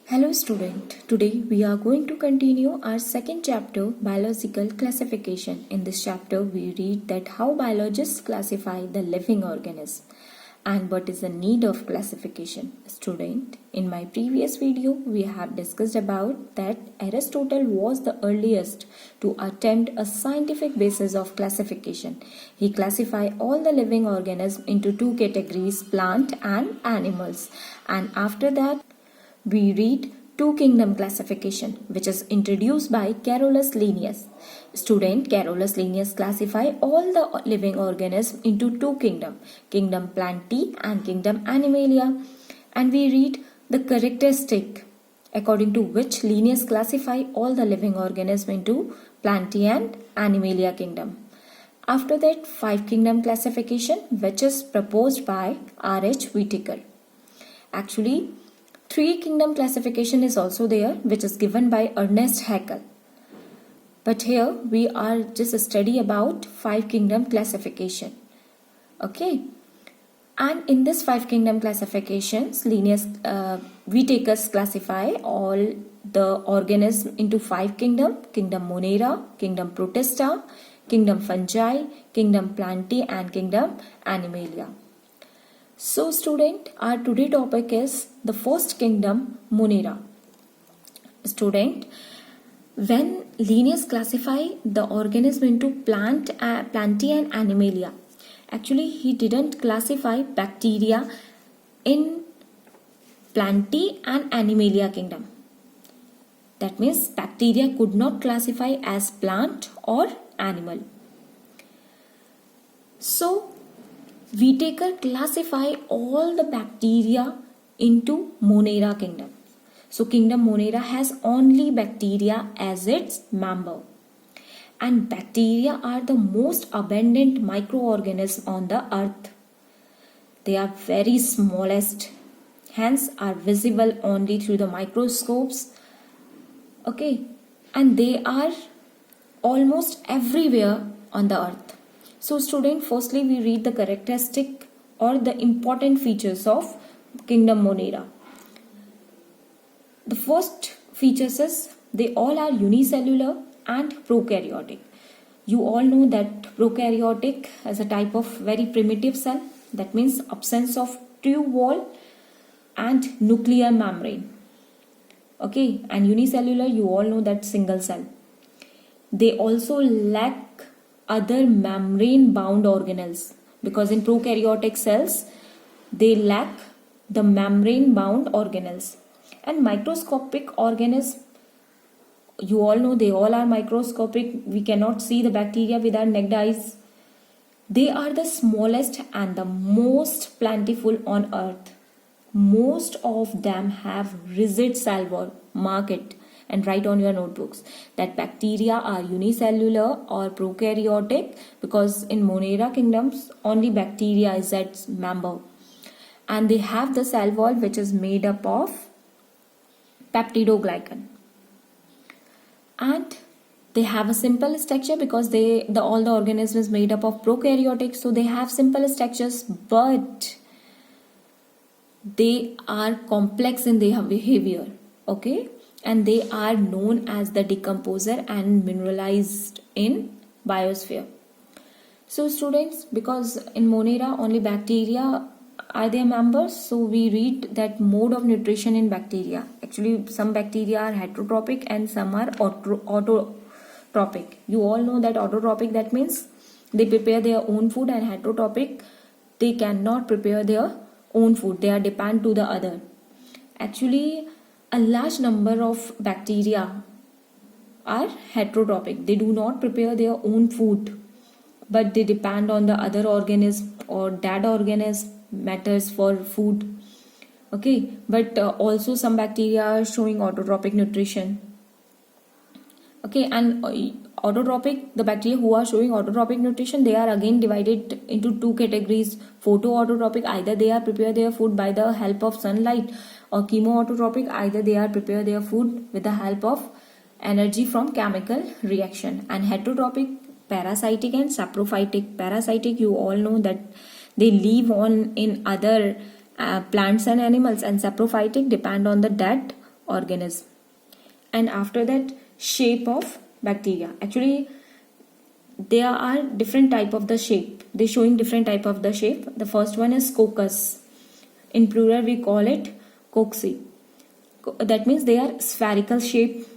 Hello student, today we are going to continue our second chapter, biological classification. In this chapter we read that how biologists classify the living organism and what is the need of classification. Student, in my previous video we have discussed about that Aristotle was the earliest to attempt a scientific basis of classification. He classified all the living organisms into two categories, plant and animals, and after that we read two kingdom classification, which is introduced by Carolus Linnaeus. Student, Carolus Linnaeus classify all the living organisms into two kingdom, kingdom Plantae and kingdom Animalia, and we read the characteristic according to which Linnaeus classify all the living organisms into Plantae and Animalia kingdom. After that, five kingdom classification, which is proposed by R.H. Whittaker. Actually, three kingdom classification is also there, which is given by Ernest Haeckel. But here we are just study about five kingdom classification. Okay. And in this five kingdom classifications, Linnaeus Whittaker's classify all the organisms into five kingdom: kingdom Monera, kingdom Protista, kingdom Fungi, kingdom Plantae, and kingdom Animalia. So student, our today topic is the first kingdom, Monera. Student, when Linnaeus classify the organism into Plantae and Animalia, actually he didn't classify bacteria in Plantae and Animalia kingdom. That means bacteria could not classify as plant or animal. So Whittaker classify all the bacteria into Monera kingdom. So kingdom Monera has only bacteria as its member. And bacteria are the most abundant microorganisms on the earth. They are very smallest, hence are visible only through the microscopes. Okay, and they are almost everywhere on the earth. So student, firstly we read the characteristic or the important features of kingdom Monera. The first features is they all are unicellular and prokaryotic. You all know that prokaryotic is a type of very primitive cell. That means absence of tube wall and nuclear membrane. Okay, and unicellular, you all know that single cell. They also lack other membrane bound organelles, because in prokaryotic cells they lack the membrane bound organelles. And microscopic organisms, you all know they all are microscopic. We cannot see the bacteria with our naked eyes. They are the smallest and the most plentiful on earth. Most of them have rigid cell wall. Mark it and write on your notebooks that bacteria are unicellular or prokaryotic, because in Monera kingdoms only bacteria is its member, and they have the cell wall which is made up of peptidoglycan, and they have a simple structure because all the organism is made up of prokaryotic, so they have simple structures, but they are complex in their behavior. Okay, and they are known as the decomposer and mineralized in biosphere. So students, because in Monera only bacteria are their members, so we read that mode of nutrition in bacteria. Actually some bacteria are heterotrophic and some are autotrophic. You all know that autotrophic, that means they prepare their own food, and heterotrophic, they cannot prepare their own food, they are dependent to the other. Actually a large number of bacteria are heterotrophic. They do not prepare their own food, but they depend on the other organism, or that organism matters for food. Okay, but also some bacteria are showing autotrophic nutrition. Okay, and autotrophic, the bacteria who are showing autotrophic nutrition, they are again divided into two categories. Photoautotrophic, either they are prepare their food by the help of sunlight, or chemoautotrophic, either they are prepare their food with the help of energy from chemical reaction. And heterotrophic, parasitic and saprophytic. Parasitic, you all know that they live on in other plants and animals, and saprophytic depend on the dead organism. And after that, shape of bacteria. Actually, there are different type of the shape. They showing different type of the shape. The first one is coccus. In plural, we call it cocci. That means they are spherical shape.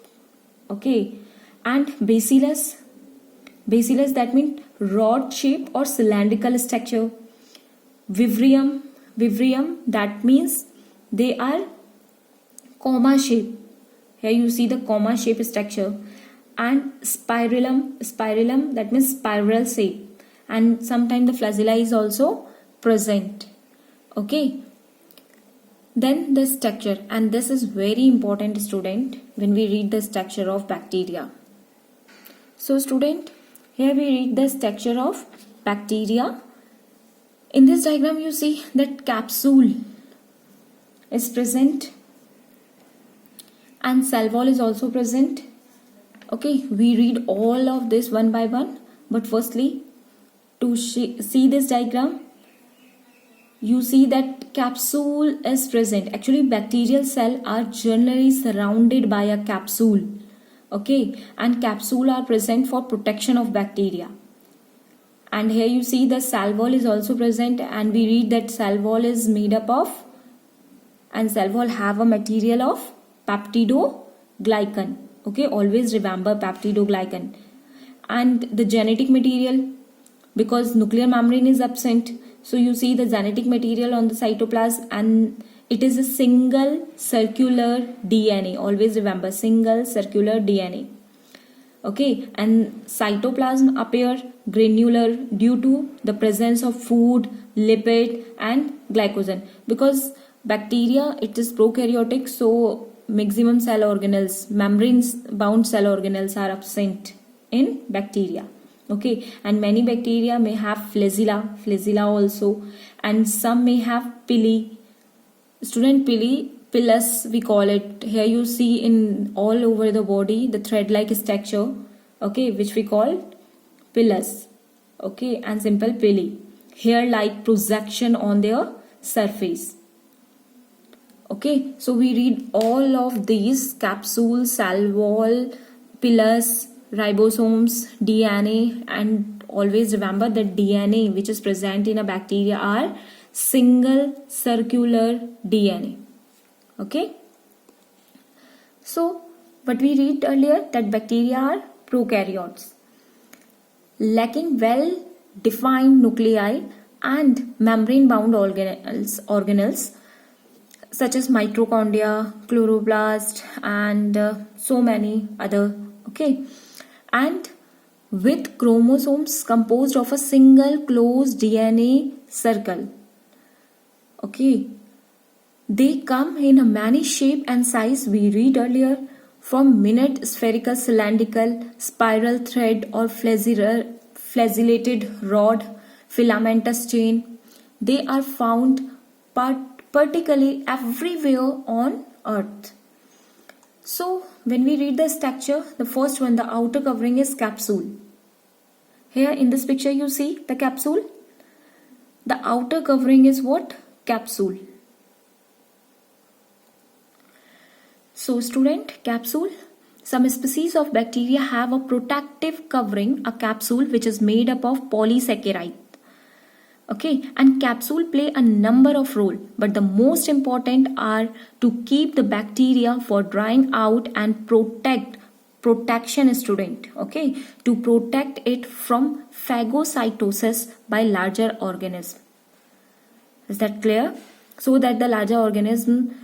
Okay. And bacillus. Bacillus, that means rod shape or cylindrical structure. Vivrium. Vivrium, that means they are comma shape. Here you see the comma shape structure. And spirillum. Spirillum, that means spiral shape. And sometimes the flagella is also present. Okay. Then the structure, and this is very important, student, when we read the structure of bacteria. So student, here we read the structure of bacteria. In this diagram you see that capsule is present and cell wall is also present. Okay, we read all of this one by one, but firstly, to see this diagram, you see that capsule is present. Actually, bacterial cells are generally surrounded by a capsule. Okay, and capsule are present for protection of bacteria. And here you see the cell wall is also present, and we read that cell wall is made up of, and cell wall have a material of peptidoglycan. Okay, always remember peptidoglycan. And the genetic material, because nuclear membrane is absent, so you see the genetic material on the cytoplasm, and it is a single circular DNA. Always remember, single circular DNA. Okay, and cytoplasm appear granular due to the presence of food, lipid and glycogen. Because bacteria, it is prokaryotic, so maximum cell organelles, membranes bound cell organelles are absent in bacteria. Okay, and many bacteria may have flagella also, and some may have pili. Student, pilus we call it. Here you see in all over the body the thread-like structure. Okay, which we call pilus. Okay, and simple pili, hair-like projection on their surface. Okay, so we read all of these: capsule, cell wall, pilus, ribosomes, DNA, and always remember that DNA which is present in a bacteria are single circular DNA. Okay. So what we read earlier, that bacteria are prokaryotes, lacking well defined nuclei and membrane bound organelles such as mitochondria, chloroplast, and so many other. Okay, and with chromosomes composed of a single closed DNA circle. Okay, they come in a many shape and size. We read earlier, from minute, spherical, cylindrical, spiral thread, or flagellated rod, filamentous chain. They are found particularly everywhere on Earth. So when we read the structure, the first one, the outer covering is capsule. Here in this picture you see the capsule. The outer covering is what? Capsule. So student, capsule. Some species of bacteria have a protective covering, a capsule, which is made up of polysaccharide. Okay, and capsule play a number of roles, but the most important are to keep the bacteria for drying out and protection, student. Okay, to protect it from phagocytosis by larger organism. Is that clear? So that the larger organism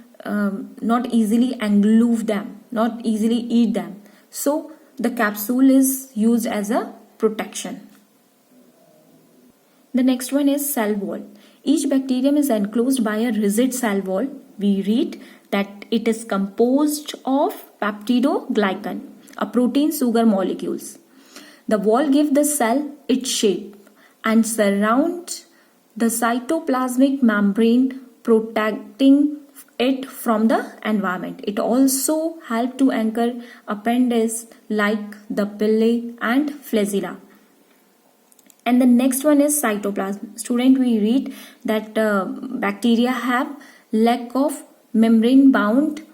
not easily engulf them, not easily eat them. So the capsule is used as a protection. The next one is cell wall. Each bacterium is enclosed by a rigid cell wall. We read that it is composed of peptidoglycan, a protein sugar molecules. The wall gives the cell its shape and surrounds the cytoplasmic membrane, protecting it from the environment. It also helps to anchor appendages like the pili and flagella. And the next one is cytoplasm. Student, we read that bacteria have lack of membrane bound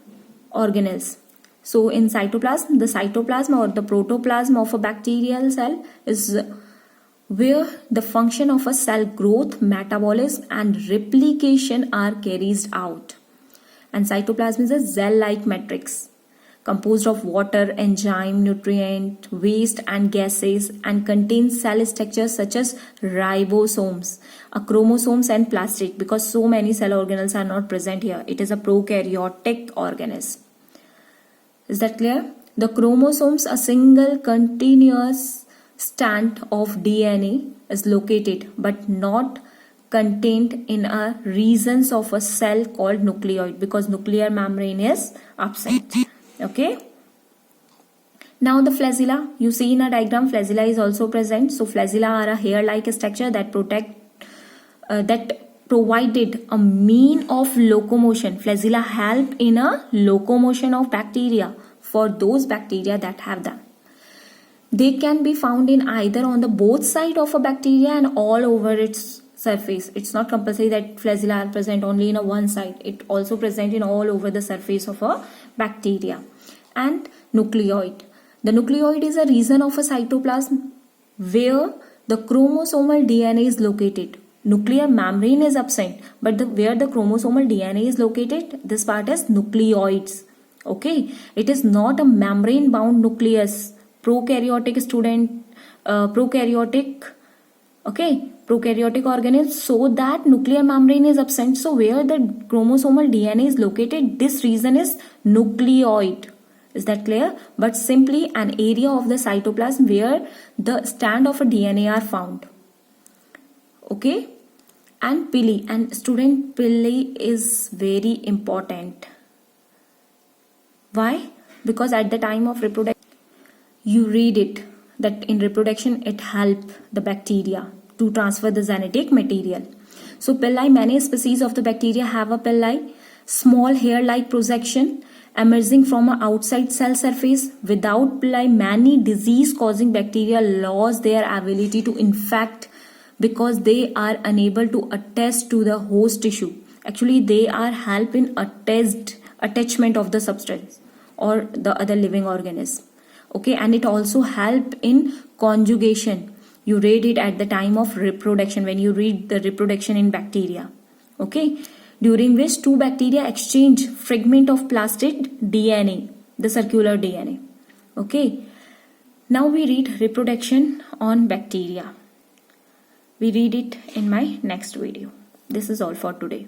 organelles. So in cytoplasm, the cytoplasm or the protoplasm of a bacterial cell is where the function of a cell growth, metabolism and replication are carried out. And cytoplasm is a cell-like matrix composed of water, enzyme, nutrient, waste and gases, and contains cell structures such as ribosomes, chromosomes and plastid, because so many cell organelles are not present here. It is a prokaryotic organism. Is that clear? The chromosomes, a single continuous strand of DNA, is located but not contained in a regions of a cell called nucleoid, because nuclear membrane is absent. Okay. Now the flagella, you see in a diagram, flagella is also present. So flagella are a hair-like structure that provided a mean of locomotion. Flagella help in a locomotion of bacteria for those bacteria that have them. They can be found in either on the both side of a bacteria and all over its surface. It's not compulsory that flagella are present only in a one side. It also present in all over the surface of a bacteria. And nucleoid. The nucleoid is a region of a cytoplasm where the chromosomal DNA is located. Nuclear membrane is absent, but where the chromosomal DNA is located, this part is nucleoids. Okay, it is not a membrane bound nucleus. Prokaryotic organelle, so that nuclear membrane is absent. So where the chromosomal DNA is located, this region is nucleoid. Is that clear? But simply an area of the cytoplasm where the strand of a DNA are found. Okay. And pili, and student, pili is very important. Why? Because at the time of reproduction, you read it that in reproduction it helps the bacteria to transfer the genetic material. So pili, many species of the bacteria have a pili, small hair-like projection emerging from an outside cell surface. Without pili, many disease-causing bacteria lose their ability to infect because they are unable to attach to the host tissue. Actually, they are help in attachment of the substance or the other living organism. Okay, and it also help in conjugation. You read it at the time of reproduction when you read the reproduction in bacteria. Okay, during which two bacteria exchange fragment of plastid DNA, the circular DNA. Okay, now we read reproduction on bacteria. We read it in my next video. This is all for today.